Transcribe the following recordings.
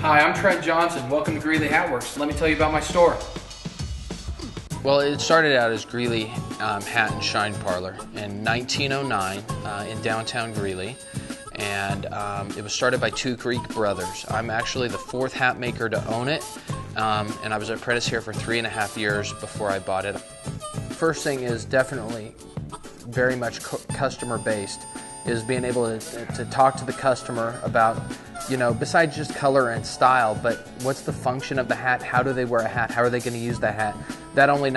Hi, I'm Trent Johnson. Welcome to Greeley Hat Works. Let me tell you about my store. Well, it started out as Greeley Hat and Shine Parlor in 1909 in downtown Greeley, and it was started by two Greek brothers. I'm actually the fourth hat maker to own it, and I was an apprentice here for 3.5 years before I bought it. First thing is definitely very much customer based, is being able to talk to the customer about, you know, besides just color and style, but what's the function of the hat? How do they wear a hat? How are they going to use the hat? That only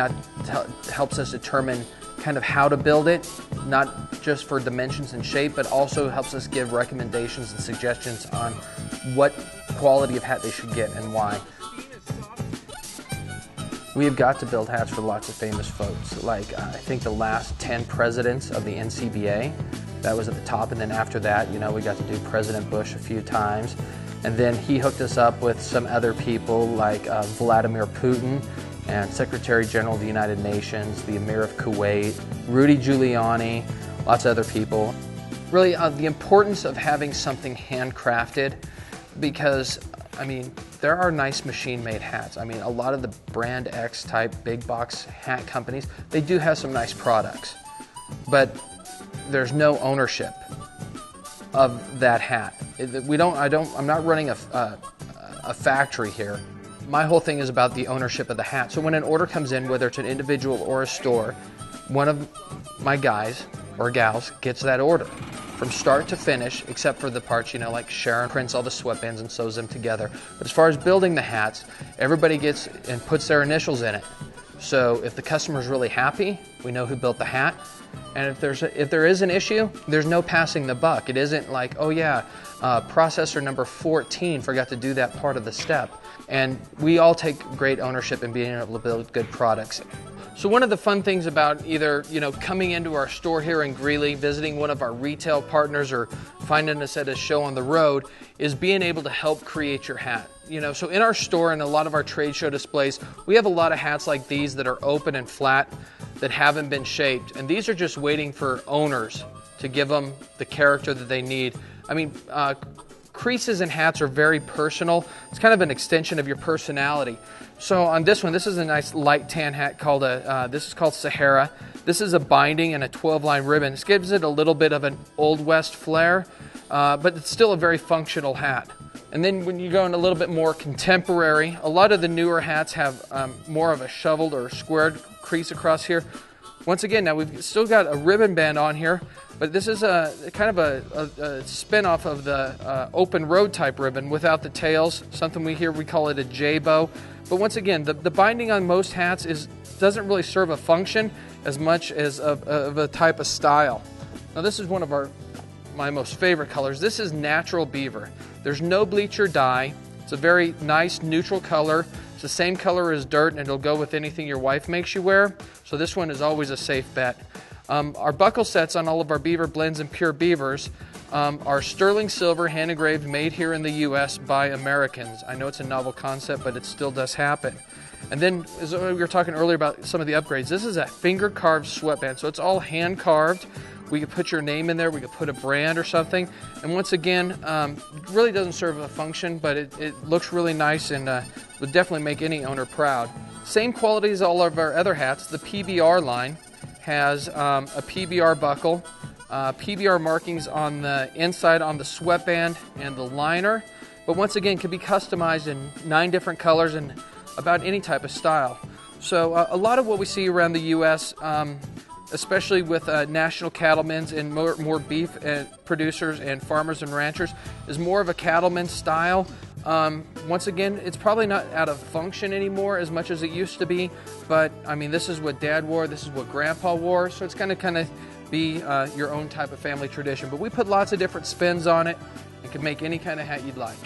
helps us determine kind of how to build it, not just for dimensions and shape, but also helps us give recommendations and suggestions on what quality of hat they should get and why. We have got to build hats for lots of famous folks, like I think the last 10 presidents of the NCBA. That was at the top, and then after that, you know, we got to do President Bush a few times. And then he hooked us up with some other people like Vladimir Putin and Secretary General of the United Nations, the Emir of Kuwait, Rudy Giuliani, lots of other people. Really, the importance of having something handcrafted, because, I mean, there are nice machine-made hats. I mean, a lot of the brand X type big box hat companies, they do have some nice products, but there's no ownership of that hat. I'm not running a factory here. My whole thing is about the ownership of the hat. So when an order comes in, whether it's an individual or a store, one of my guys or gals gets that order from start to finish, except for the parts, you know, like Sharon prints all the sweatbands and sews them together. But as far as building the hats, everybody gets and puts their initials in it. So if the customer's really happy, we know who built the hat. And if there is an issue, there's no passing the buck. It isn't like, oh yeah, processor number 14 forgot to do that part of the step. And we all take great ownership in being able to build good products. So one of the fun things about either, you know, coming into our store here in Greeley, visiting one of our retail partners, or finding us at a show on the road, is being able to help create your hat. You know, so in our store and a lot of our trade show displays, we have a lot of hats like these that are open and flat that haven't been shaped, and these are just waiting for owners to give them the character that they need. I mean, creases in hats are very personal. It's kind of an extension of your personality. So on this one, this is a nice light tan hat called this is called Sahara. This is a binding and a 12-line ribbon. This gives it a little bit of an Old West flair, but it's still a very functional hat. And then when you go in a little bit more contemporary, a lot of the newer hats have more of a shoveled or squared crease across here. Once again, now we've still got a ribbon band on here, but this is a kind of a spin-off of the open road type ribbon without the tails, something we call it a J-bow. But once again, the binding on most hats doesn't really serve a function as much as of a type of style. Now this is one of my most favorite colors. This is natural beaver. There's no bleach or dye. It's a very nice neutral color. It's the same color as dirt, and it'll go with anything your wife makes you wear. So this one is always a safe bet. Our buckle sets on all of our beaver blends and pure beavers are sterling silver, hand engraved, made here in the U.S. by Americans. I know it's a novel concept, but it still does happen. And then, as we were talking earlier about some of the upgrades, this is a finger carved sweatband. So it's all hand carved. We could put your name in there, we could put a brand or something. And once again, it really doesn't serve a function, but it looks really nice and would definitely make any owner proud. Same quality as all of our other hats. The PBR line has a PBR buckle, PBR markings on the inside on the sweatband and the liner. But once again, can be customized in 9 different colors and about any type of style. So a lot of what we see around the U.S., especially with national cattlemen and more beef producers and farmers and ranchers, is more of a cattleman style. Once again, it's probably not out of function anymore as much as it used to be, but I mean, this is what Dad wore, this is what Grandpa wore, so it's going to kind of be your own type of family tradition. But we put lots of different spins on it and can make any kind of hat you'd like.